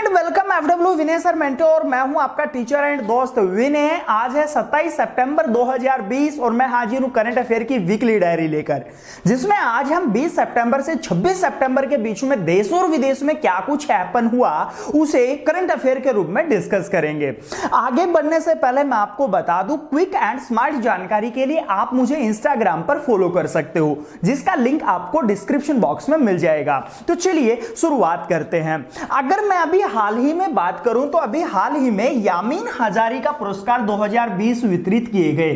Welcome FW विनय sir मेंटो और मैं हूं आपका टीचर एंड दोस्त विनय। आज है 27 सितंबर 2020 और मैं हाजिर हूं करंट अफेयर की वीकली डायरी लेकर, जिसमें आज हम 20 सितंबर से 26 सितंबर के बीच में देश और विदेश में क्या कुछ हैपन हुआ उसे करंट अफेयर के रूप में डिस्कस करेंगे। आगे बढ़ने से पहले मैं आपको बता दूं, क्विक एंड स्मार्ट जानकारी के लिए आप मुझे इंस्टाग्राम पर फॉलो कर सकते हो, जिसका लिंक आपको डिस्क्रिप्शन बॉक्स में मिल जाएगा। तो चलिए शुरुआत करते हैं। अगर मैं अभी हाल ही में बात करूं तो अभी हाल ही में यामीन हजारिका पुरस्कार 2020 वितरित किए गए।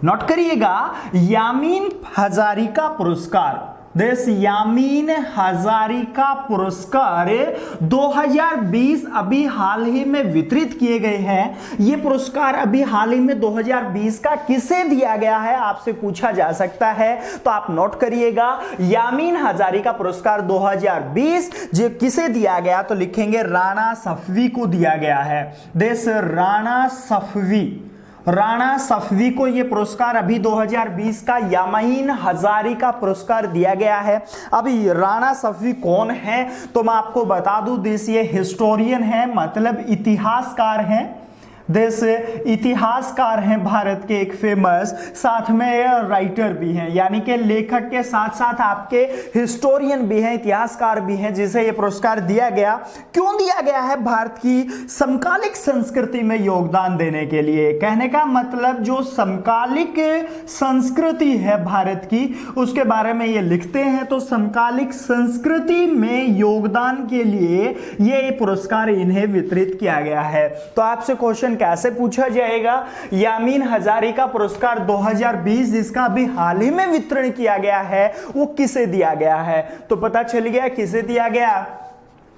नोट करिएगा, यामीन हजारिका पुरस्कार, देश यामीन हजारिका पुरस्कार 2020 अभी हाल ही में वितरित किए गए हैं। ये पुरस्कार अभी हाल ही में 2020 का किसे दिया गया है आपसे पूछा जा सकता है, तो आप नोट करिएगा यामीन हजारिका पुरस्कार 2020 जो किसे दिया गया, तो लिखेंगे राणा सफवी को दिया गया है। देश राणा सफवी को यह पुरस्कार अभी 2020 का यामीन हजारिका पुरस्कार दिया गया है। अभी राणा सफवी कौन है तो मैं आपको बता दूं, देश ये हिस्टोरियन है, मतलब इतिहासकार हैं। देश इतिहासकार हैं भारत के एक फेमस, साथ में राइटर भी हैं, यानी कि लेखक के साथ साथ आपके हिस्टोरियन भी हैं, इतिहासकार भी हैं, जिसे यह पुरस्कार दिया गया। क्यों दिया गया है? भारत की समकालिक संस्कृति में योगदान देने के लिए। कहने का मतलब जो समकालिक संस्कृति है भारत की, उसके बारे में ये लिखते हैं। तो समकालिक संस्कृति में योगदान के लिए ये पुरस्कार इन्हें वितरित किया गया है। तो आपसे क्वेश्चन कैसे पूछा जाएगा, यामीन हजारिका पुरस्कार 2020 जिसका अभी हाल ही में वितरण किया गया है वो किसे दिया गया है? तो पता चल गया किसे दिया गया,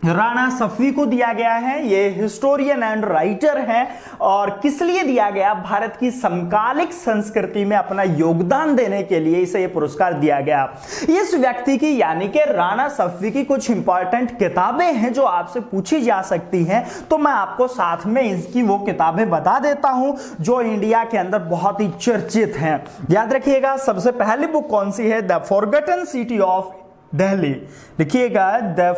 राणा सफवी को दिया गया है। ये हिस्टोरियन एंड राइटर हैं। और किस लिए दिया गया? भारत की समकालिक संस्कृति में अपना योगदान देने के लिए इसे ये पुरस्कार दिया गया। इस व्यक्ति की यानी कि राणा सफवी की कुछ इंपॉर्टेंट किताबें हैं जो आपसे पूछी जा सकती हैं, तो मैं आपको साथ में इसकी वो किताबें बता देता हूं जो इंडिया के अंदर बहुत ही चर्चित हैं। याद रखिएगा, सबसे पहली बुक कौन सी है? The forgotten city of Delhi. लिखिएगा the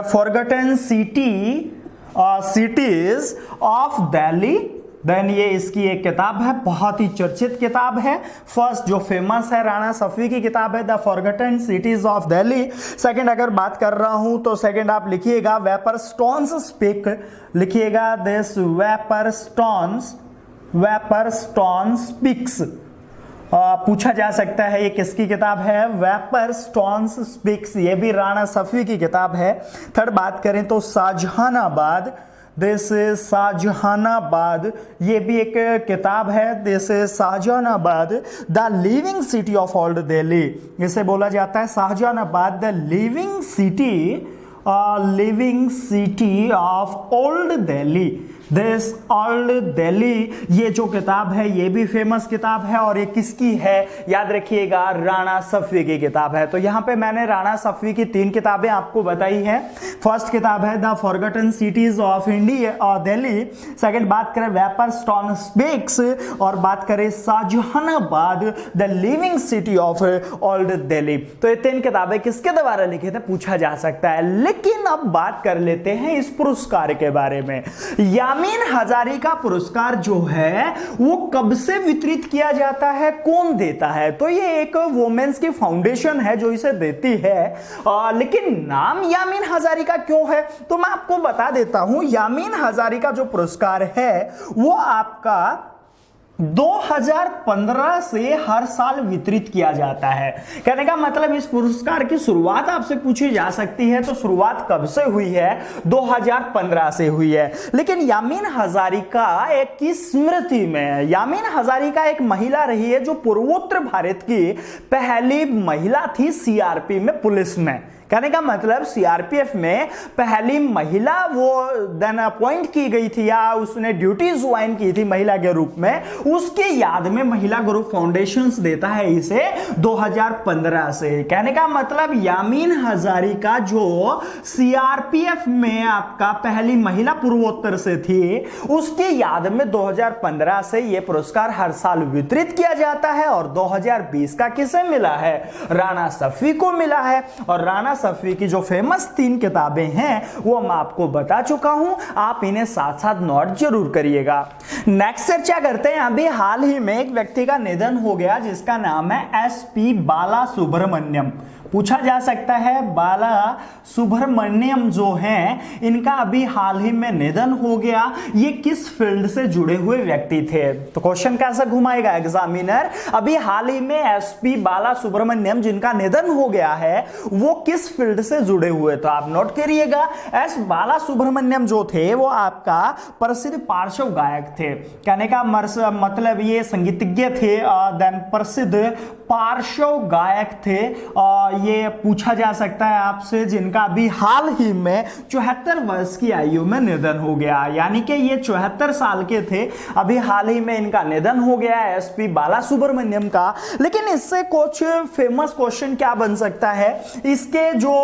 forgotten cities of Delhi. Then ये इसकी एक किताब है, बहुत ही चर्चित किताब है। फर्स्ट जो फेमस है राणा सफवी की किताब है the forgotten cities of Delhi. Second अगर बात कर रहा हूं तो सेकंड आप लिखिएगा वेपरस्टोन्स स्पीक। लिखिएगा दिस वेपरस्टोन स्पीक्स। पूछा जा सकता है ये किसकी किताब है? वेपरस्टोन्स स्पीक्स, ये भी राणा सफवी की किताब है। थर्ड बात करें तो शाहजहानाबाद, दिस शाहजहानाबाद, ये भी एक किताब है। This Shahjahanabad the living city of old Delhi, इसे बोला जाता है Shahjahanabad the living city of old Delhi. This old Delhi, ये जो किताब है ये भी फेमस किताब है। और ये किसकी है? याद रखिएगा राणा सफवी की किताब है। तो यहां पे मैंने राणा सफवी की 3 किताबें आपको बताई हैं। फर्स्ट किताब है the forgotten cities of India और दिल्ली। सेकंड बात करें वेपरस्टोन स्पीक्स, और बात करें Shahjahanabad the living city of old Delhi. तो ये 3 किताबें किसके द्वारा लिखे थे पूछा जा सकता है। लेकिन अब बात कर लेते हैं इस पुरस्कार के बारे में। यामीन हजारिका पुरस्कार जो है वो कब से वितरित किया जाता है, कौन देता है? तो ये एक वुमेन्स की फाउंडेशन है जो इसे देती है। लेकिन नाम यामीन हजारिका क्यों है तो मैं आपको बता देता हूं। यामीन हजारिका जो पुरस्कार है वो आपका 2015 से हर साल वितरित किया जाता है। कहने का मतलब इस पुरस्कार की शुरुआत आपसे पूछी जा सकती है, तो शुरुआत कब से हुई है? 2015 से हुई है। लेकिन यामीन हजारिका एक की स्मृति में, यामीन हजारिका एक महिला रही है जो पूर्वोत्तर भारत की पहली महिला थी सीआरपी में, पुलिस में। कहने का मतलब सीआरपीएफ में पहली महिला वो देन अपॉइंट की गई थी या उसने ड्यूटी ज्वाइन की थी महिला के रूप में, उसके याद में महिला ग्रुप फाउंडेशंस देता है इसे 2015 से। कहने का मतलब यामीन हजारिका जो सीआरपीएफ में आपका पहली महिला पूर्वोत्तर से थी, उसके याद में 2015 से यह पुरस्कार हर साल वितरित किया जाता है। और 2020 का किसे मिला है? राणा सफी को मिला है। और राणा सफी की जो फेमस 3 किताबें हैं वो मैं आपको बता चुका हूं, आप इन्हें साथ साथ नोट जरूर करिएगा। नेक्स्ट चर्चा करते हैं। अभी हाल ही में एक व्यक्ति का निधन हो गया जिसका नाम है एसपी बाला सुब्रमण्यम। पूछा जा सकता है बाला सुब्रमण्यम जो हैं इनका अभी हाल ही में निधन हो गया, ये किस फील्ड से जुड़े हुए व्यक्ति थे? तो क्वेश्चन कैसे घुमाएगा एग्जामिनर? अभी हाल ही में एसपी बाला सुब्रमण्यम जिनका निधन हो गया है वो किस फील्ड से जुड़े हुए? तो आप नोट करिएगा, एस बाला सुब्रमण्यम जो थे वो आपका प्रसिद्ध पार्श्व गायक थे। कहने का मतलब ये संगीतज्ञ थे, देन प्रसिद्ध पार्श्व गायक थे। ये पूछा जा सकता है आपसे जिनका अभी हाल ही में 74 वर्ष की आयु में निधन हो गया, यानी कि ये 74 साल के थे, अभी हाल ही में इनका निधन हो गया है एसपी बाला सुब्रमण्यम का। लेकिन इससे कुछ फेमस क्वेश्चन क्या बन सकता है? इसके जो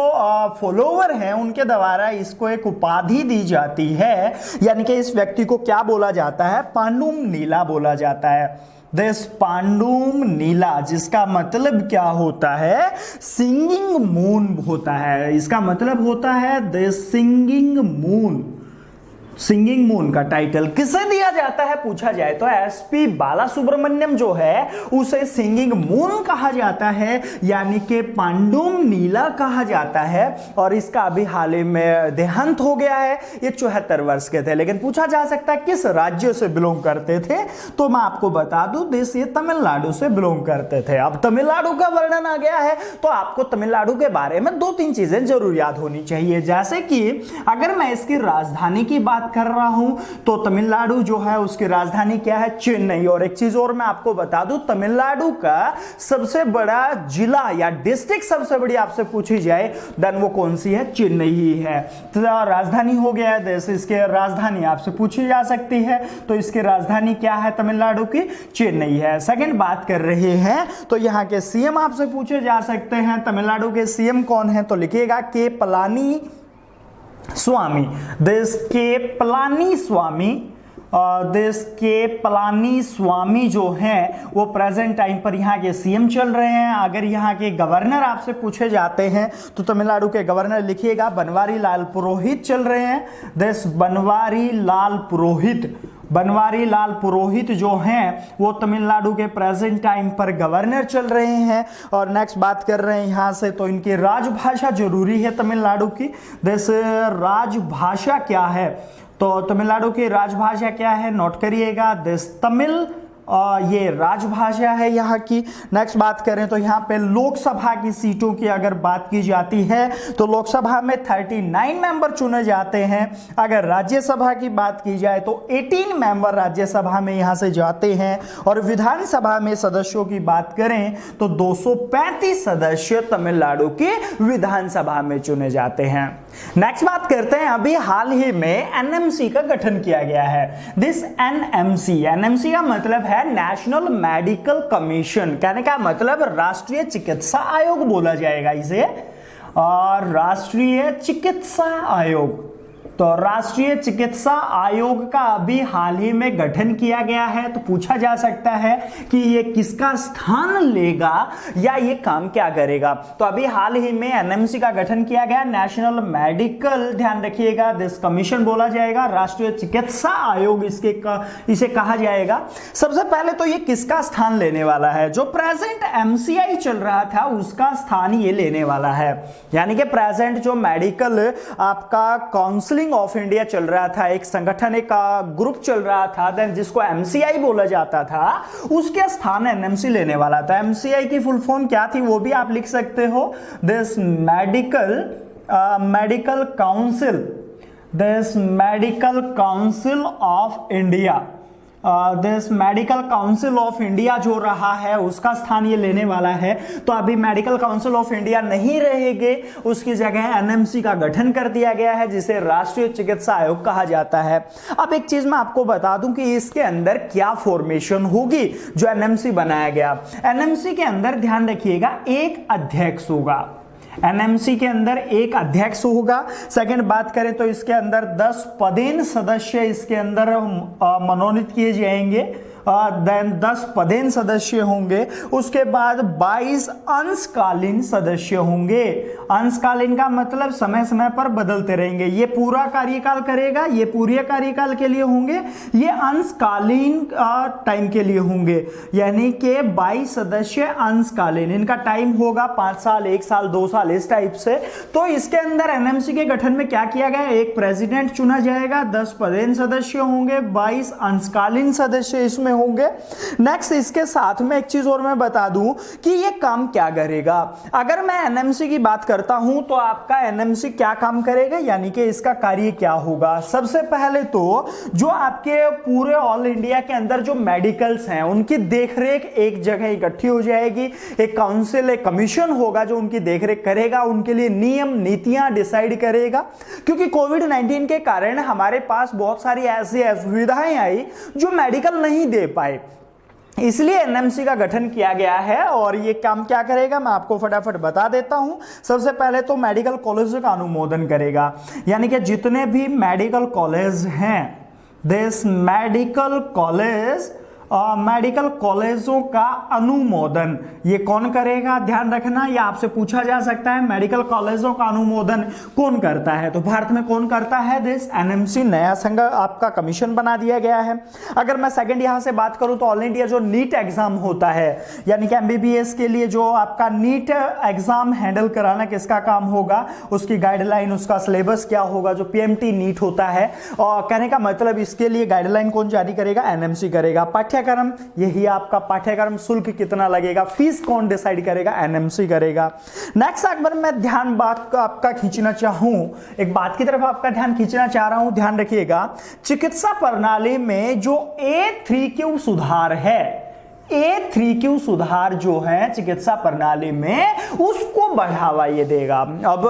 फॉलोवर हैं उनके द्वारा इसको एक उपाधि दी जाती है, यानी कि इस व्यक्ति को क्या बोला जाता है? पांडुम नीला बोला जाता है। दिस पांडुम नीला, जिसका मतलब क्या होता है? सिंगिंग मून होता है। इसका मतलब होता है this singing moon. Singing moon का टाइटल किसे दिया जाता है पूछा जाए तो एसपी बाला सुब्रमण्यम जो है उसे सिंगिंग मून कहा जाता है, यानी कि पांडुम नीला कहा जाता है। और इसका अभी हाल ही में देहांत हो गया है, ये 74 वर्ष के थे। लेकिन पूछा जा सकता है किस राज्य से बिलोंग करते थे, तो मैं आपको बता दूं देश ये तमिलनाडु से बिलोंग करते थे। अब तमिलनाडु का वर्णन आ गया है तो आपको तमिलनाडु के बारे में 2-3 चीजें जरूर याद होनी चाहिए। जैसे कि अगर मैं इसकी राजधानी की बात कर रहा हूं तो तमिलनाडु जो है उसकी राजधानी क्या है? चेन्नई। और एक चीज और मैं आपको बता दूं, तमिलनाडु का सबसे बड़ा जिला या डिस्ट्रिक्ट सबसे बड़ी आपसे पूछी जाए देन वो कौन सी है? चेन्नई ही है। तो राजधानी हो गया है देश, इसके राजधानी आपसे पूछी जा सकती है, तो इसकी राजधानी क्या है तमिलनाडु की? चेन्नई है। सेकंड बात कर रहे हैं तो यहाँ के सीएम आपसे पूछे जा सकते हैं। तमिलनाडु के सीएम कौन है? तो लिखिएगा के पलानी स्वामी। देश के पलानी स्वामी, देश के पलानी स्वामी जो हैं वो प्रेजेंट टाइम पर यहाँ के सीएम चल रहे हैं। अगर यहाँ के गवर्नर आपसे पूछे जाते हैं तो तमिलनाडु के गवर्नर लिखिएगा बनवारी लाल पुरोहित चल रहे हैं। देश बनवारी लाल पुरोहित, बनवारी लाल पुरोहित जो हैं वो तमिलनाडु के प्रेजेंट टाइम पर गवर्नर चल रहे हैं। और नेक्स्ट बात कर रहे हैं यहाँ से तो इनकी राजभाषा जरूरी है तमिलनाडु की। जैसे राजभाषा क्या है तो तमिलनाडु की राजभाषा क्या है? नोट करिएगा, दिस तमिल, ये राजभाषा है यहाँ की। नेक्स्ट बात करें तो यहाँ पे लोकसभा की सीटों की अगर बात की जाती है तो लोकसभा में 39 मेंबर चुने जाते हैं। अगर राज्यसभा की बात की जाए तो 18 मेंबर राज्यसभा में यहाँ से जाते हैं। और विधानसभा में सदस्यों की बात करें तो 235 सदस्य तमिलनाडु की विधानसभा में चुने जाते हैं। नेक्स्ट बात करते हैं, अभी हाल ही में एनएमसी का गठन किया गया है। दिस एनएमसी का मतलब है नेशनल मेडिकल कमीशन। कहने का मतलब राष्ट्रीय चिकित्सा आयोग बोला जाएगा इसे, और राष्ट्रीय चिकित्सा आयोग। तो राष्ट्रीय चिकित्सा आयोग का अभी हाल ही में गठन किया गया है। तो पूछा जा सकता है कि ये किसका स्थान लेगा या ये काम क्या करेगा? तो अभी हाल ही में एनएमसी का गठन किया गया, नेशनल मेडिकल, ध्यान रखिएगा, दिस कमीशन बोला जाएगा, राष्ट्रीय चिकित्सा आयोग इसे कहा जाएगा। सबसे पहले तो ये किसका स्थान लेने वाला है? जो प्रेजेंट एमसीआई चल रहा था उसका स्थान ये लेने वाला है। यानी कि प्रेजेंट जो मेडिकल आपका काउंसिलिंग ऑफ इंडिया चल रहा था, एक संगठन, एक ग्रुप चल रहा था, देन जिसको एमसीआई बोला जाता था, उसके स्थान एनएमसी लेने वाला था। एमसीआई की फुल फॉर्म क्या थी वो भी आप लिख सकते हो, this medical council, this medical council of India. This medical council of India जो रहा है उसका स्थान ये लेने वाला है। तो अभी मेडिकल काउंसिल ऑफ इंडिया नहीं रहेंगे, उसकी जगह एनएमसी का गठन कर दिया गया है जिसे राष्ट्रीय चिकित्सा आयोग कहा जाता है। अब एक चीज मैं आपको बता दूं कि इसके अंदर क्या फॉर्मेशन होगी जो एनएमसी बनाया गया। एनएमसी के अंदर ध्यान रखिएगा एक अध्यक्ष होगा, एनएमसी के अंदर एक अध्यक्ष होगा। सेकंड बात करें तो इसके अंदर 10 पदेन सदस्य इसके अंदर मनोनीत किए जाएंगे, देन 10 पदेन सदस्य होंगे। उसके बाद 22 अंशकालीन सदस्य होंगे। अंशकालीन का मतलब समय समय पर बदलते रहेंगे, ये पूरा कार्यकाल करेगा, ये पूरे कार्यकाल के लिए होंगे, ये अंशकालीन टाइम के लिए होंगे, यानी कि 22 सदस्य अंशकालीन, इनका टाइम होगा 5 साल, 1 साल, 2 साल, इस टाइप से। तो इसके अंदर एनएमसी के गठन में क्या किया गया, एक प्रेसिडेंट चुना जाएगा, 10 पदेन सदस्य होंगे, 22 अंशकालीन सदस्य इसमें होंगे। नेक्स्ट इसके साथ में एक चीज और मैं बता दूं कि ये काम क्या करेगा। अगर मैं एनएमसी की बात करता हूं तो आपका एनएमसी क्या काम करेगा, यानी कि इसका कार्य क्या होगा। सबसे पहले तो जो आपके पूरे ऑल इंडिया के अंदर जो मेडिकल्स हैं उनकी देखरेख एक जगह इकट्ठी हो जाएगी, एक काउंसिल, एक कमीशन होगा जो उनकी देखरेख करेगा, उनके लिए नियम नीतियां डिसाइड करेगा। क्योंकि कोविड-19 के कारण हमारे पास बहुत सारी ऐसी असुविधाएं आई जो मेडिकल नहीं दे पाए, इसलिए एनएमसी का गठन किया गया है। और ये काम क्या करेगा मैं आपको फटाफट बता देता हूं। सबसे पहले तो मेडिकल कॉलेज का अनुमोदन करेगा, यानी कि जितने भी मेडिकल कॉलेज हैं, दिस मेडिकल कॉलेजों का अनुमोदन ये कौन करेगा, ध्यान रखना, ये आपसे पूछा जा सकता है मेडिकल कॉलेजों का अनुमोदन कौन करता है। तो भारत में कौन करता है, दिस एनएमसी, नया संघ आपका कमीशन बना दिया गया है। अगर मैं सेकंड यहां से बात करूं तो ऑल इंडिया जो नीट एग्जाम होता है, यानी कि एमबीबीएस के लिए जो आपका नीट एग्जाम हैंडल कराना किसका काम होगा, उसकी गाइडलाइन, उसका सिलेबस क्या होगा, जो पीएमटी नीट होता है, और कहने का मतलब इसके लिए गाइडलाइन कौन जारी करेगा, एनएमसी करेगा। पाठ्यक्रम, यही आपका पाठ्यक्रम शुल्क कितना लगेगा, फीस कौन डिसाइड करेगा, एनएमसी करेगा। नेक्स्ट अगर मैं ध्यान बात आपका खींचना चाहूं, एक बात की तरफ आपका ध्यान खींचना चाह रहा हूं, ध्यान रखिएगा, चिकित्सा प्रणाली में जो A3Q सुधार है, A3Q सुधार जो है चिकित्सा प्रणाली में, उसको बढ़ावा ये देगा। अब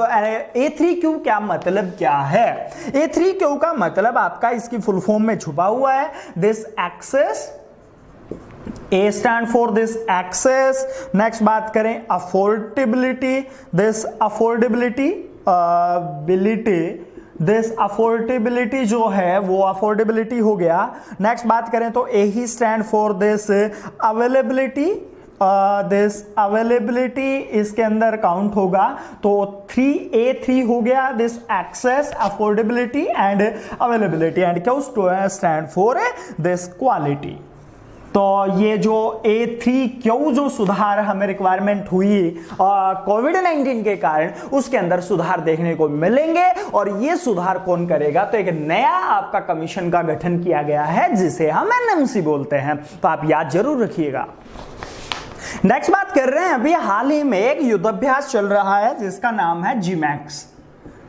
A3Q क्या मतलब क्या है, A3Q का मतलब आपका इसकी फुल फॉर्म में छुपा हुआ है, this access, A stand for this access। Next बात करें affordability, this affordability this affordability जो है वो अफोर्डेबिलिटी हो गया। नेक्स्ट बात करें तो A ही stand for this availability, this availability इसके अंदर काउंट होगा, तो 3A3 हो गया, this access, affordability and availability, and क्या स्टैंड फॉर दिस क्वालिटी। तो ये जो A3Q जो सुधार हमें रिक्वायरमेंट हुई कोविड-19 के कारण, उसके अंदर सुधार देखने को मिलेंगे। और ये सुधार कौन करेगा, तो एक नया आपका कमीशन का गठन किया गया है जिसे हम एनएमसी बोलते हैं, तो आप याद जरूर रखिएगा। नेक्स्ट बात कर रहे हैं, अभी हाल ही में एक युद्धाभ्यास चल रहा है जिसका नाम है जीमैक्स।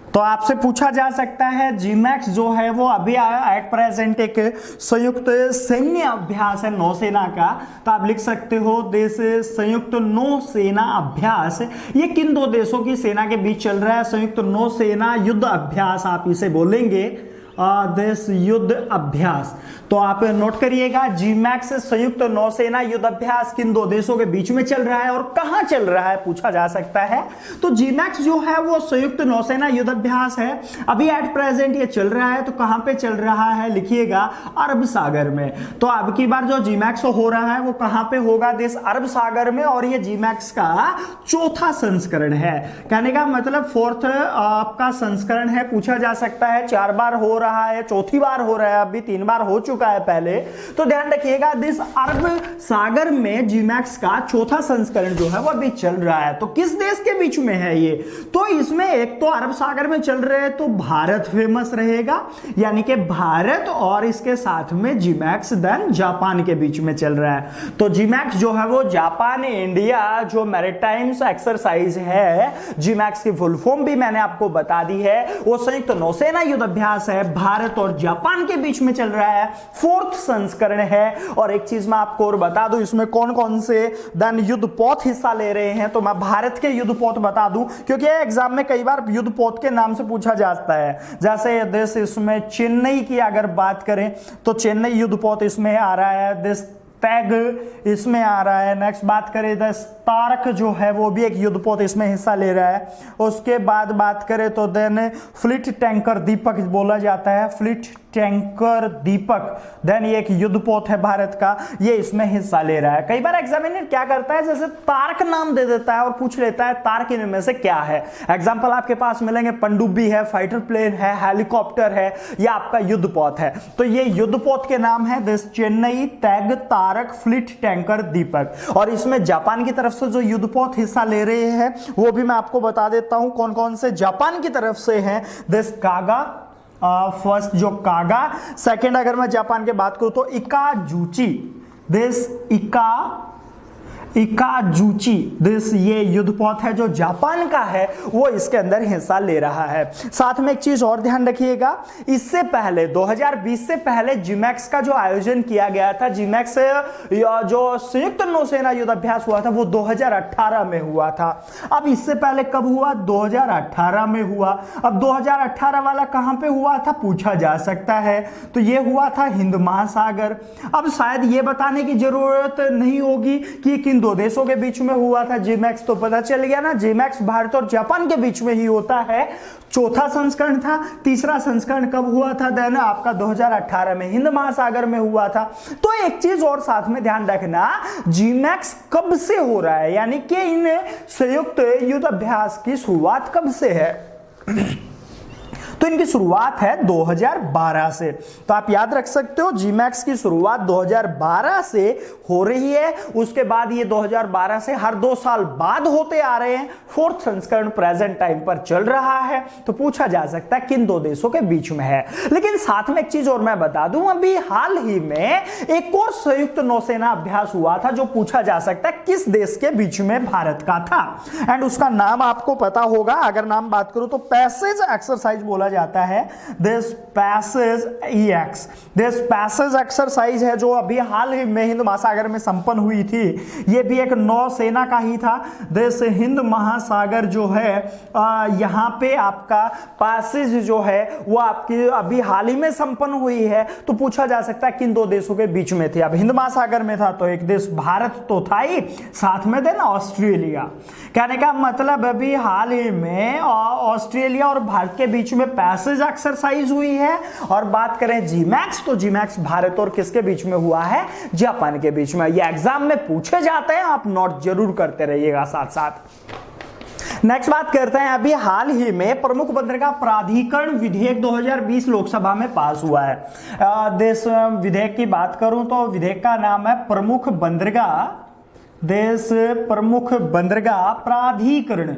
तो आपसे पूछा जा सकता है जीमैक्स जो है वो अभी एट प्रेजेंट एक संयुक्त सैन्य अभ्यास है नौसेना का, तो आप लिख सकते हो देश संयुक्त नौसेना अभ्यास। ये किन दो देशों की सेना के बीच चल रहा है, संयुक्त नौसेना युद्ध अभ्यास आप इसे बोलेंगे, देश युद्ध अभ्यास। तो आप नोट करिएगा, जीमैक्स संयुक्त नौसेना युद्ध अभ्यास किन दो देशों के बीच में चल रहा है और कहां चल रहा है, पूछा जा सकता है। तो जीमैक्स जो है वो संयुक्त नौसेना युद्ध अभ्यास है, अभी एट प्रेजेंट ये चल रहा है, तो कहां पे चल रहा है, लिखिएगा अरब सागर में। तो अब की बार जो जीमैक्स हो रहा है वो कहां पे होगा, देश अरब सागर में, और ये जीमैक्स का चौथा संस्करण है। कहने का मतलब फोर्थ आपका संस्करण है, पूछा जा सकता है 4 बार हो रहा है, चौथी बार हो रहा है, अभी 3 बार हो चुका है पहले। तो ध्यान रखिएगा, दिस अरब सागर में जीमैक्स का चौथा संस्करण जो है वो अभी चल रहा है। तो किस देश के बीच में है ये, तो इसमें एक तो अरब सागर में चल रहे हैं, तो भारत फेमस रहेगा, यानी कि भारत, और इसके साथ में जीमैक्स देन जापान के बीच में चल रहा है। तो जीमैक्स जो है वो जापान इंडिया जो मैरीटाइम्स एक्सरसाइज है, जीमैक्स की फुल फॉर्म भी मैंने आपको बता दी है, वो संयुक्त नौसेना युद्ध अभ्यास है भारत और जापान के बीच में चल रहा है, 4th संस्करण है। और एक चीज मैं आपको और बता दूं, इसमें कौन कौन से देन युद्धपोत हिस्सा ले रहे हैं, तो मैं भारत के युद्धपोत बता दूं, क्योंकि एग्जाम में कई बार युद्धपोत के नाम से पूछा जाता है। जैसे देश इसमें चेन्नई की अगर बात करें तो चेन्नई युद्धपोत इसमें आ रहा है, देश टैग इसमें आ रहा है। नेक्स्ट बात करें देश तारक जो है वो भी एक युद्धपोत इसमें हिस्सा ले रहा है। उसके बाद बात करें तो देन फ्लीट टैंकर दीपक बोला जाता है, फ्लीट टैंकर दीपक, देन ये एक युद्धपोत है भारत का, ये इसमें हिस्सा ले रहा है। कई बार एग्जामिनर क्या करता है, जैसे तारक नाम दे देता है और पूछ लेता है तारक इनमें से क्या है। एग्जाम्पल आपके पास मिलेंगे, पनडुब्बी है, फाइटर प्लेन है, हेलीकॉप्टर है, या आपका युद्धपोत है। तो ये युद्धपोत के नाम है देश Chennai, tag, Tarak, fleet tanker Deepak. और इसमें जापान की तरफ से जो युद्धपोत हिस्सा ले रहे हैं वो भी मैं आपको बता देता हूं कौन कौन से जापान की तरफ से हैं। देश कागा, फर्स्ट जो कागा, सेकंड अगर मैं जापान की बात करूं तो इकाजुची, देश इकाजुची देश ये युद्धपोत है जो जापान का है, वो इसके अंदर हिस्सा ले रहा है। साथ में एक चीज और ध्यान रखिएगा, इससे पहले 2020 से पहले जिमैक्स का जो आयोजन किया गया था, जिमैक्स जो संयुक्त नौसेना युद्धाभ्यास हुआ था वो 2018 में हुआ था। अब इससे पहले कब हुआ, 2018 में हुआ। अब 2018 वाला कहां पे हुआ था पूछा जा सकता है, तो ये हुआ था हिंद महासागर। अब शायद ये बताने की जरूरत नहीं होगी कि किन दो देशों के बीच में हुआ था जिमैक्स, तो पता चल गया ना, जिमैक्स भारत और जापान के बीच में ही होता है। चौथा संस्करण था, तीसरा संस्करण कब हुआ था, देन आपका 2018 में हिंद महासागर में हुआ था। तो एक चीज और साथ में ध्यान रखना, जिमैक्स कब से हो रहा है, यानी कि इन संयुक्त युद्धाभ्यास की शुरुआत कब से है तो इनकी शुरुआत है 2012 से। तो आप याद रख सकते हो जीमैक्स की शुरुआत 2012 से हो रही है। उसके बाद ये 2012 से हर 2 साल बाद होते आ रहे हैं। 4th संस्करण प्रेजेंट टाइम पर चल रहा है। तो पूछा जा सकता है किन 2 देशों के बीच में है। लेकिन साथ में एक चीज और मैं बता दूं, अभी हाल ही में एक और संयुक्त नौसेना अभ्यास हुआ था जो पूछा जा सकता है किस देश के बीच में, भारत का था। एंड उसका नाम आपको पता होगा, अगर नाम बात करूं तो पैसेज एक्सरसाइज बोला जाता है। This passage EX, this passage exercise है जो अभी हाल ही में हिंद महासागर में संपन्न हुई थी। ये भी एक नौसेना का ही था। दिस हिंद महासागर जो है यहां पे आपका पैसेज जो है वो आपकी अभी हाल ही में संपन्न हुई है। तो पूछा जा सकता है किन 2 देशों के बीच में थी। अब हिंद महासागर में था तो एक देश भारत तो था ही, साथ में देना ऑस्ट्रेलिया। कहने का मतलब अभी हाल ही में ऑस्ट्रेलिया और भारत के बीच में पैसेज एक्सरसाइज हुई है। और बात करें जीमैक्स, तो जीमैक्स भारत और किसके बीच में हुआ है, जापान के बीच में। ये एग्जाम में पूछे जाते हैं, आप नोट जरूर करते रहिएगा साथ साथ। नेक्स्ट बात करते हैं, अभी हाल ही में प्रमुख बंदरगाह प्राधिकरण विधेयक 2020 लोकसभा में पास हुआ है। देश विधेयक की बात करूं तो विधेयक का नाम है प्रमुख बंदरगाह, देश प्रमुख बंदरगाह प्राधिकरण,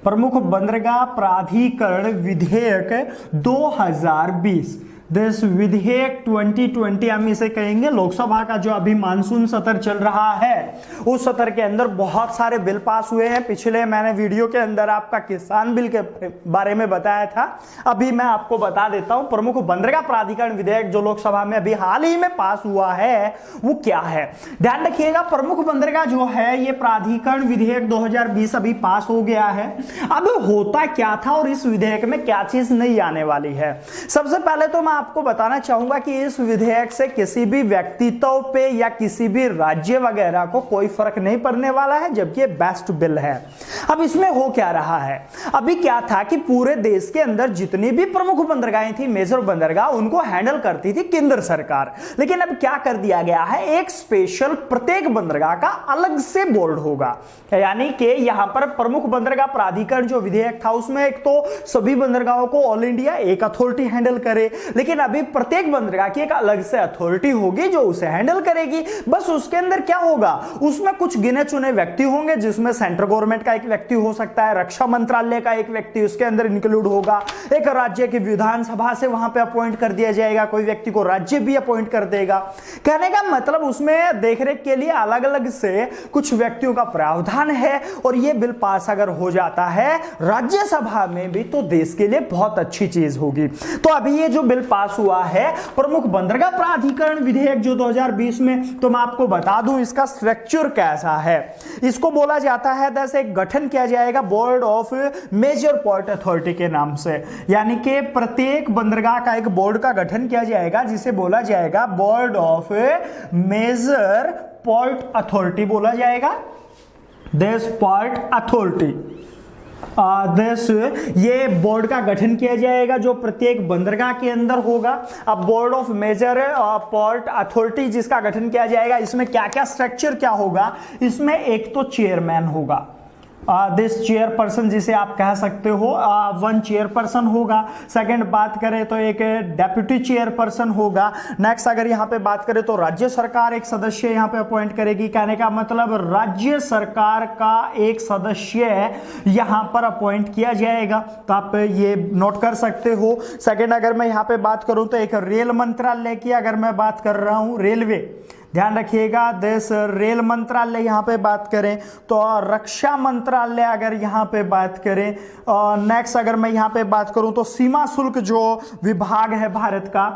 प्रमुख बंदरगाह प्राधिकरण विधेयक 2020। देश विधेयक 2020 हम इसे कहेंगे। लोकसभा का जो अभी मानसून सत्र चल रहा है उस सत्र के अंदर बहुत सारे बिल पास हुए हैं। पिछले मैंने वीडियो के अंदर आपका किसान बिल के बारे में बताया था, अभी मैं आपको बता देता हूं प्रमुख बंदरगाह प्राधिकरण विधेयक जो लोकसभा में अभी हाल ही में पास हुआ है वो क्या है। ध्यान रखिएगा, प्रमुख बंदरगाह जो है ये प्राधिकरण विधेयक 2020 अभी पास हो गया है। अब होता क्या था और इस विधेयक में क्या चीज नहीं आने वाली है। सबसे पहले तो मैं आपको बताना चाहूंगा कि इस विधेयक से किसी भी व्यक्तित्व पे या किसी भी राज्य वगैरह को कोई फर्क नहीं पड़ने वाला है, जबकि ये बेस्ट बिल है। अब इसमें हो क्या रहा है, अभी क्या था कि पूरे देश के अंदर जितनी भी प्रमुख बंदरगाहें थी, मेजर बंदरगाह, उनको हैंडल करती थी केंद्र सरकार। लेकिन अब क्या कर दिया गया है, एक स्पेशल प्रत्येक बंदरगाह का अलग से बोर्ड होगा। यानी कि यहां पर प्रमुख बंदरगाह प्राधिकरण जो विधेयक था उसमें एक तो सभी बंदरगाहों को ऑल इंडिया एक अथॉरिटी हैंडल करे, लेकिन अभी प्रत्येक बंदरगाह की एक अलग से अथॉरिटी होगी जो उसे हैंडल करेगी। बस उसके अंदर क्या होगा, उसमें कुछ गिने चुने व्यक्ति होंगे, जिसमें सेंट्रल गवर्नमेंट का एक व्यक्ति हो सकता है, रक्षा मंत्रालय का एक व्यक्ति उसके अंदर इंक्लूड होगा, एक राज्य की विधानसभा से वहां पे अपॉइंट कर दिया जाएगा, कोई व्यक्ति को राज्य भी अपॉइंट कर देगा। कहने का मतलब उसमें देखरेख के लिए अलग अलग से कुछ व्यक्तियों का प्रावधान है, और यह बिल पास अगर हो जाता है राज्यसभा में भी तो देश के लिए बहुत अच्छी चीज होगी। तो अभी ये जो बिल पास हुआ है प्रमुख बंदरगाह प्राधिकरण विधेयक जो 2020 में, तो मैं आपको बता दूं इसका स्ट्रक्चर कैसा है। इसको बोला जाता है दस एक गठन किया जाएगा board of major port authority के नाम से, यानी कि प्रत्येक बंदरगाह का एक बोर्ड का गठन किया जाएगा जिसे बोला जाएगा board of major port authority बोला जाएगा, दिस पोर्ट अथॉरिटी। ये बोर्ड का गठन किया जाएगा जो प्रत्येक बंदरगाह के अंदर होगा। अब board of major port authority जिसका गठन किया जाएगा, इसमें क्या क्या स्ट्रक्चर क्या होगा, इसमें एक तो चेयरमैन होगा, दिस चेयरपर्सन जिसे आप कह सकते हो, वन चेयरपर्सन होगा। सेकंड बात करें तो एक डेप्यूटी चेयरपर्सन होगा। नेक्स्ट अगर यहां पे बात करें तो राज्य सरकार एक सदस्य यहां पे अपॉइंट करेगी। कहने का मतलब राज्य सरकार का एक सदस्य यहां पर अपॉइंट किया जाएगा, तो आप ये नोट कर सकते हो। सेकंड अगर मैं यहां पे बात करूं तो एक रेल मंत्रालय की अगर मैं बात कर रहा हूं, रेलवे, ध्यान रखिएगा देश रेल मंत्रालय यहां पे बात करें तो रक्षा मंत्रालय अगर यहां पे बात करें, नेक्स्ट अगर मैं यहां पे बात करूं तो सीमा शुल्क जो विभाग है भारत का,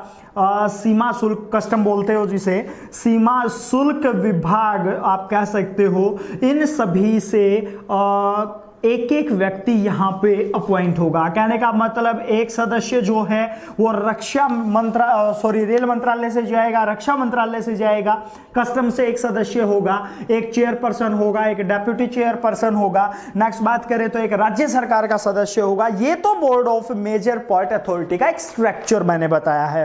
सीमा शुल्क कस्टम बोलते हो जिसे, सीमा शुल्क विभाग आप कह सकते हो, इन सभी से एक एक व्यक्ति यहां पे अपॉइंट होगा। कहने का मतलब एक सदस्य जो है वो रेल मंत्रालय से जाएगा, रक्षा मंत्रालय से जाएगा, कस्टम से एक सदस्य होगा, एक चेयरपर्सन होगा, एक डेप्यूटी चेयरपर्सन होगा। नेक्स्ट बात करें तो एक राज्य सरकार का सदस्य होगा। ये तो board of major port authority का एक स्ट्रक्चर मैंने बताया है।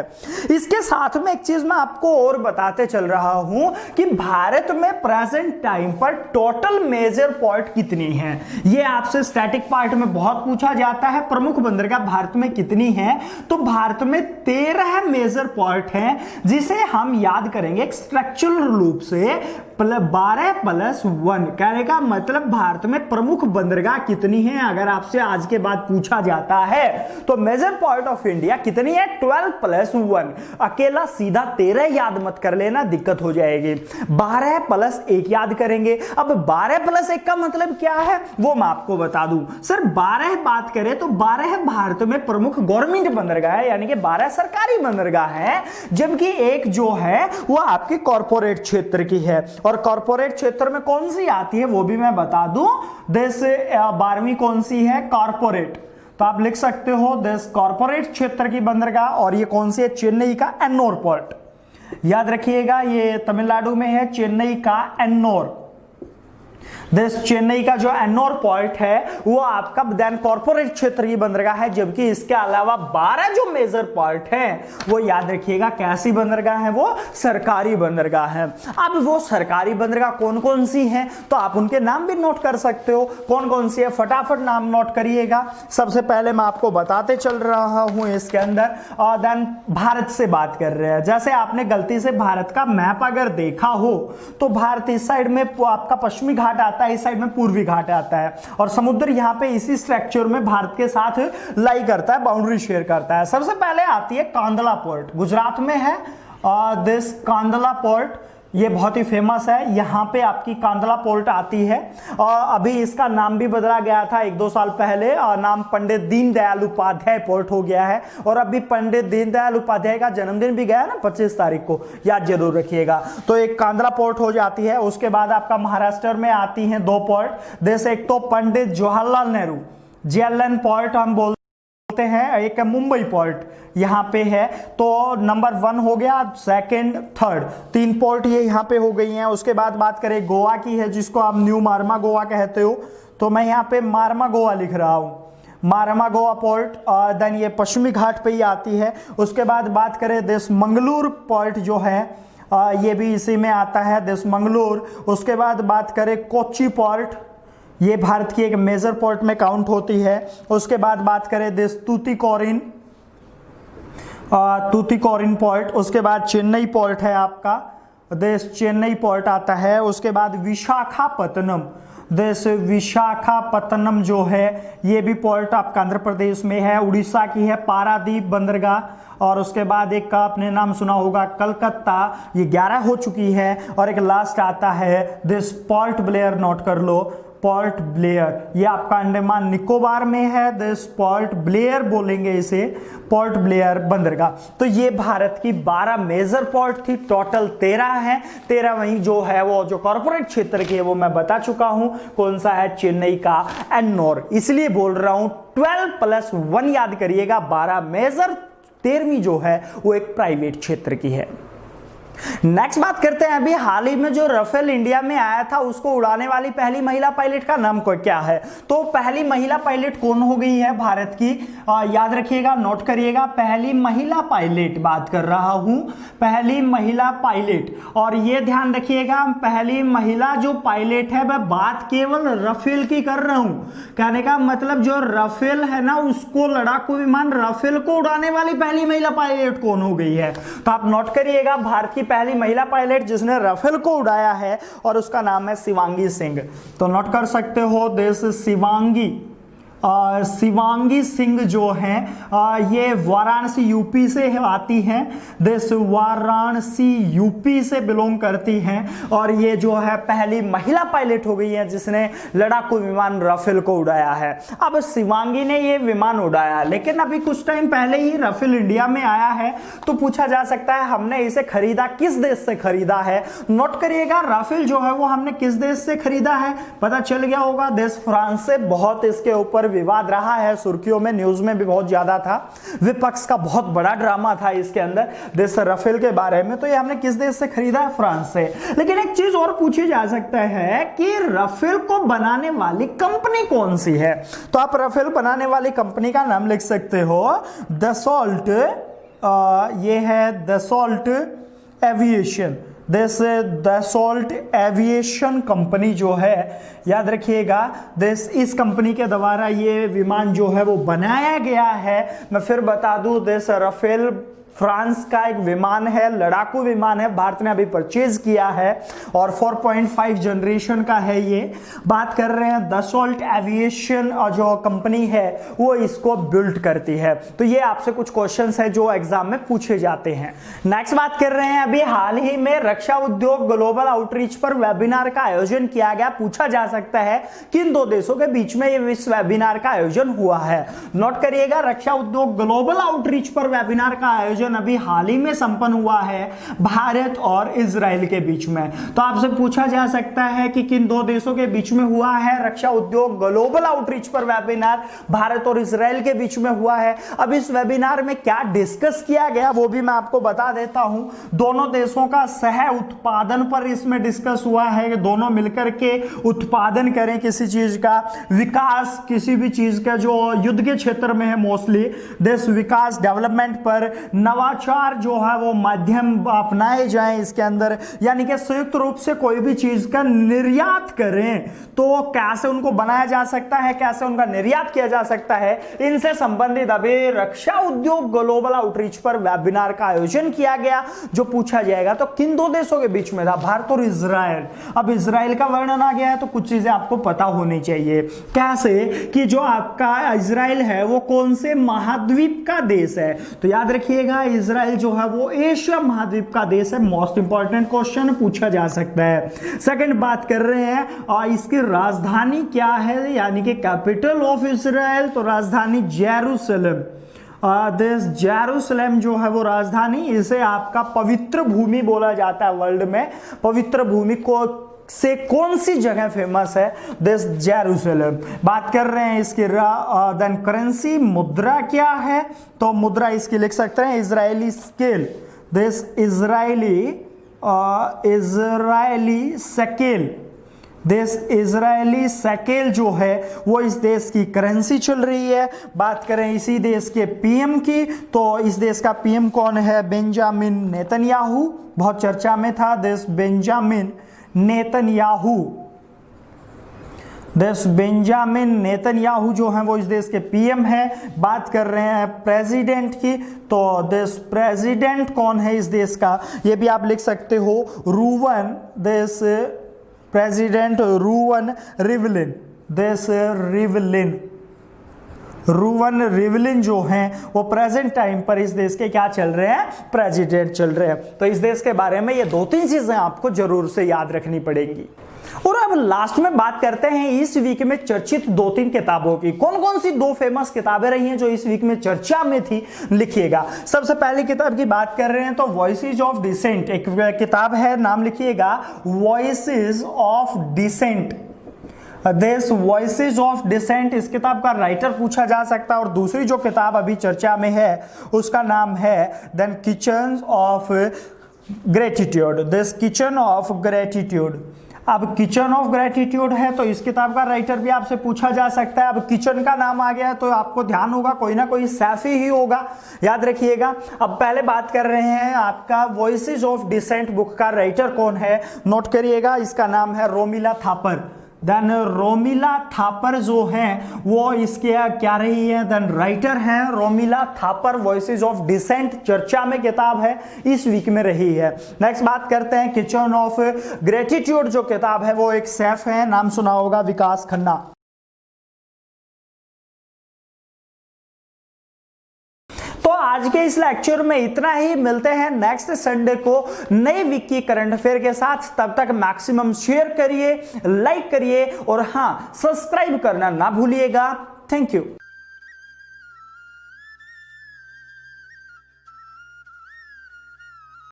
इसके साथ में एक चीज मैं आपको और बताते चल रहा हूं कि भारत में प्रेजेंट टाइम पर टोटल मेजर पोर्ट कितनी है। ये आपसे स्टैटिक पार्ट में बहुत पूछा जाता है, प्रमुख बंदरगाह भारत में कितनी है, तो भारत में 13 मेजर पोर्ट हैं जिसे हम याद करेंगे स्ट्रक्चरल रूप से 12+1। कहने का मतलब भारत में प्रमुख बंदरगाह कितनी है अगर आपसे आज के बाद पूछा जाता है तो मेजर पोर्ट ऑफ इंडिया कितनी है, 12+1। अकेला सीधा 13 याद मत कर लेना, दिक्कत हो जाएगी। 12+1 याद करेंगे। अब 12+1 का मतलब क्या है वो मैं आपको बता दूं। सर 12 बात करें तो 12 भारत में प्रमुख गवर्नमेंट बंदरगाह है, यानी कि 12 सरकारी बंदरगाह है, जबकि एक जो है वो आपकी कॉर्पोरेट क्षेत्र की है। और कॉर्पोरेट क्षेत्र में कौन सी आती है वो भी मैं बता दूं, देश 12वीं कौन सी है, कॉर्पोरेट। तो आप लिख सकते हो देश कॉर्पोरेट क्षेत्र की बंदरगाह, और ये कौन सी है, चेन्नई का एन्नोर पोर्ट। याद रखिएगा ये तमिलनाडु में है, चेन्नई का एन्नोर। देश चेन्नई का जो एन्नोर पोर्ट है वो आपका देन कॉर्पोरेट क्षेत्र की बंदरगाह है, जबकि इसके अलावा 12 जो मेजर पोर्ट हैं वो याद रखिएगा कैसी बंदरगाह है, वो सरकारी बंदरगाह है। अब वो सरकारी बंदरगाह कौन कौन सी हैं तो आप उनके नाम भी नोट कर सकते हो, कौन कौन सी है फटाफट नाम नोट करिएगा। सबसे पहले मैं आपको बताते चल रहा हूं इसके अंदर, और देन भारत से बात कर रहे हैं। जैसे आपने गलती से भारत का मैप अगर देखा हो तो भारत इस साइड में आपका पश्चिमी घाट आता है, इस साइड में पूर्वी घाट आता है, और समुद्र यहां पे इसी स्ट्रक्चर में भारत के साथ लाई करता है, बाउंड्री शेयर करता है। सबसे पहले आती है कांदला पोर्ट, गुजरात में है दिस कांदला पोर्ट, ये बहुत ही फेमस है। यहां पे आपकी कांदला पोर्ट आती है, और अभी इसका नाम भी बदला गया था 1-2 साल पहले, और नाम पंडित दीनदयाल उपाध्याय पोर्ट हो गया है। और अभी पंडित दीनदयाल उपाध्याय का जन्मदिन भी गया ना 25 तारीख को, याद जरूर रखिएगा। तो एक कांदला पोर्ट हो जाती है। उसके बाद आपका महाराष्ट्र में आती हैं 2 पोर्ट, जैसे एक तो पंडित जवाहरलाल नेहरू JLN पोर्ट हम बोलते हैं, एक मुंबई पोर्ट यहां पे है। तो नंबर 1 हो गया, सेकंड, थर्ड, 3 पोर्ट ये यहां पे हो गई हैं। उसके बाद बात करें गोवा की है, जिसको आप न्यू मारमा गोवा कहते हो, तो मैं यहां पे मारमा गोवा लिख रहा हूं, मारमा गोवा पोर्ट। और देन ये पश्चिमी घाट पे ही आती है। उसके बाद बात करें देश मंगलूर पोर्ट जो है, ये भी इसी में आता है, देश मंगलूर। उसके बाद बात करें कोच्चि पोर्ट, ये भारत की एक मेजर पोर्ट में काउंट होती है। उसके बाद बात करें देश तूतीकोरिन, तूतीकोरिन पोर्ट, उसके बाद चेन्नई पोर्ट है आपका, देश चेन्नई पोर्ट आता है। उसके बाद विशाखापत्तनम, देश विशाखापत्तनम जो है ये भी पोर्ट आपका आंध्र प्रदेश में है। उड़ीसा की है पारादीप बंदरगाह। और उसके बाद एक का आपने नाम सुना होगा कलकत्ता, ये 11 हो चुकी है। और एक लास्ट आता है दिस पोर्ट ब्लेयर, नोट कर लो पोर्ट ब्लेयर, ये आपका अंडमान निकोबार में है। दिस पोर्ट ब्लेयर बोलेंगे इसे, पोर्ट ब्लेयर बंदरगाह। तो ये भारत की 12 मेजर पोर्ट थी, टोटल 13 है। 13 वही जो है वो जो कॉर्पोरेट क्षेत्र की है वो मैं बता चुका हूं, कौन सा है, चेन्नई का एन्नोर। इसलिए बोल रहा हूं 12+1 याद करिएगा, 12 मेजर, 13वीं जो है वो एक प्राइवेट क्षेत्र की है। नेक्स्ट बात करते हैं, अभी हाल ही में जो राफेल इंडिया में आया था उसको उड़ाने वाली पहली महिला पायलट का नाम क्या है? तो पहली महिला पायलट कौन हो गई है भारत की, याद रखिएगा, नोट करिएगा, पहली महिला पायलट बात कर रहा हूं, पहली महिला पायलट। और ये ध्यान रखिएगा, पहली महिला जो पायलट है मैं बात केवल राफेल की कर रहा हूं। कहने का मतलब जो राफेल है ना, उसको लड़ाकू विमान राफेल को उड़ाने वाली पहली महिला पायलट कौन हो गई है? तो आप नोट करिएगा, भारत की पहली महिला पायलट जिसने राफेल को उड़ाया है और उसका नाम है शिवांगी सिंह। तो नोट कर सकते हो देश शिवांगी सिंह जो हैं ये वाराणसी यूपी से आती हैं, देश वाराणसी यूपी से बिलोंग करती हैं। और ये जो है पहली महिला पायलट हो गई है जिसने लड़ाकू विमान राफेल को उड़ाया है। अब शिवांगी ने ये विमान उड़ाया, लेकिन अभी कुछ टाइम पहले ही राफेल इंडिया में आया है। तो पूछा जा सकता है हमने इसे खरीदा किस देश से खरीदा है? नोट करिएगा, राफेल जो है वो हमने किस देश से खरीदा है, पता चल गया होगा, देश फ्रांस से। बहुत इसके ऊपर विवाद रहा है, सुर्खियों में, न्यूज में भी बहुत ज्यादा था, विपक्ष का बहुत बड़ा ड्रामा था इसके अंदर देश राफेल के बारे में। तो ये हमने किस देश से खरीदा है? फ्रांस से। लेकिन एक चीज और पूछी जा सकता है कि राफेल को बनाने वाली कंपनी कौन सी है? तो आप राफेल बनाने वाली कंपनी का नाम लिख सकते हो, दसॉल्ट, ये है Dassault aviation. Dassault aviation company जो है, याद रखिएगा, इस कंपनी के द्वारा ये विमान जो है वो बनाया गया है। मैं फिर बता दूं, राफेल फ्रांस का एक विमान है, लड़ाकू विमान है, भारत ने अभी परचेज किया है और 4.5 जनरेशन का है। ये बात कर रहे हैं दसॉल्ट एविएशन और जो कंपनी है वो इसको बिल्ड करती है। तो ये आपसे कुछ क्वेश्चंस है जो एग्जाम में पूछे जाते हैं। नेक्स्ट बात कर रहे हैं, अभी हाल ही में रक्षा उद्योग ग्लोबल आउटरीच पर वेबिनार का आयोजन किया गया। पूछा जा सकता है किन दो देशों के बीच में इस वेबिनार का आयोजन हुआ है? नोट करिएगा, रक्षा उद्योग ग्लोबल आउटरीच पर वेबिनार का आयोजन अभी हाल ही में संपन्न हुआ है भारत और इजराइल के बीच में। तो आपसे पूछा जा सकता है कि किन दो देशों के बीच में हुआ है रक्षा उद्योग ग्लोबल आउटरीच पर वेबिनार? भारत और इजराइल के बीच में हुआ है। अब इस वेबिनार में क्या डिस्कस किया गया वो भी मैं आपको बता देता हूं। दोनों देशों का सह उत्पादन पर इसमें डिस्कस हुआ है कि दोनों मिलकर के उत्पादन करें किसी चीज का, विकास किसी भी चीज का जो युद्ध के क्षेत्र में है, मोस्टली देश विकास डेवलपमेंट पर, नवाचार जो है वो माध्यम अपनाए जाएं इसके अंदर, यानी कि संयुक्त रूप से कोई भी चीज का निर्यात करें तो कैसे उनको बनाया जा सकता है, कैसे उनका निर्यात किया जा सकता है, इनसे संबंधित अभी रक्षा उद्योग ग्लोबल आउटरीच पर वेबिनार का आयोजन किया गया। जो पूछा जाएगा तो किन दो देशों के बीच में था? भारत और इजराइल। अब इजराइल का वर्णन आ गया है तो कुछ चीजें आपको पता होनी चाहिए। कैसे कि जो आपका इजराइल है वो कौन से महाद्वीप का देश है? तो याद रखिएगा, इजराइल जो है वो एशिया महाद्वीप का देश है। मोस्ट इंपॉर्टेंट क्वेश्चन पूछा जा सकता है। सेकंड बात कर रहे हैं और इसकी राजधानी क्या है, यानी कि कैपिटल ऑफ इजराइल, तो राजधानी जेरूसलम। देश जेरूसलम जो है वो राजधानी, इसे आपका पवित्र भूमि बोला जाता है वर्ल्ड में। पवित्र भूमि को से कौन सी जगह फेमस है? देश जेरूसलम। बात कर रहे हैं इसकी देन करेंसी, मुद्रा क्या है? तो मुद्रा इसकी लिख सकते हैं इजरायली स्केल। देश इजरायली शकेल, देश इजरायली शकेल जो है वो इस देश की करेंसी चल रही है। बात करें इसी देश के पीएम की, तो इस देश का पीएम कौन है? बेंजामिन नेतन्याहू, बहुत चर्चा में था देश बेंजामिन नेतन्याहू। देश बेंजामिन नेतन्याहू जो हैं वो इस देश के पीएम है। बात कर रहे हैं प्रेसिडेंट की, तो देश प्रेसिडेंट कौन है इस देश का, ये भी आप लिख सकते हो, रूवन, देश प्रेसिडेंट रूवन रिवलिन, देश रूवन रिवलिन जो हैं वो प्रेजेंट टाइम पर इस देश के क्या चल रहे हैं, प्रेसिडेंट चल रहे हैं। तो इस देश के बारे में ये 2-3 चीजें आपको जरूर से याद रखनी पड़ेंगी। और अब लास्ट में बात करते हैं इस वीक में चर्चित 2-3 किताबों की। कौन कौन सी 2 फेमस किताबें रही हैं जो इस वीक में चर्चा में थी, लिखिएगा। सबसे पहली किताब की बात कर रहे हैं तो वॉइसेज ऑफ डिसेंट, एक किताब है, नाम लिखिएगा voices of dissent, this voices of dissent. इस किताब का राइटर पूछा जा सकता है। और दूसरी जो किताब अभी चर्चा में है उसका नाम है then kitchen of gratitude, this kitchen of gratitude. अब किचन ऑफ ग्रेटिट्यूड है तो इस किताब का राइटर भी आपसे पूछा जा सकता है। अब किचन का नाम आ गया है तो आपको ध्यान होगा कोई ना कोई सैफी ही होगा, याद रखिएगा। अब पहले बात कर रहे हैं आपका वॉइसेज ऑफ डिसेंट बुक का राइटर कौन है, नोट करिएगा, इसका नाम है रोमिला थापर। देन रोमिला थापर जो है वो इसके क्या रही है, देन राइटर है Romila Thapar. Voices of dissent चर्चा में किताब है, इस वीक में रही है। नेक्स्ट बात करते हैं किचन ऑफ ग्रेटिट्यूड जो किताब है वो एक सैफ है, नाम सुना होगा विकास खन्ना। तो आज के इस लेक्चर में इतना ही, मिलते हैं नेक्स्ट संडे को नए वीक की करंट अफेयर के साथ। तब तक मैक्सिमम शेयर करिए, लाइक करिए और हाँ, सब्सक्राइब करना ना भूलिएगा। Thank you.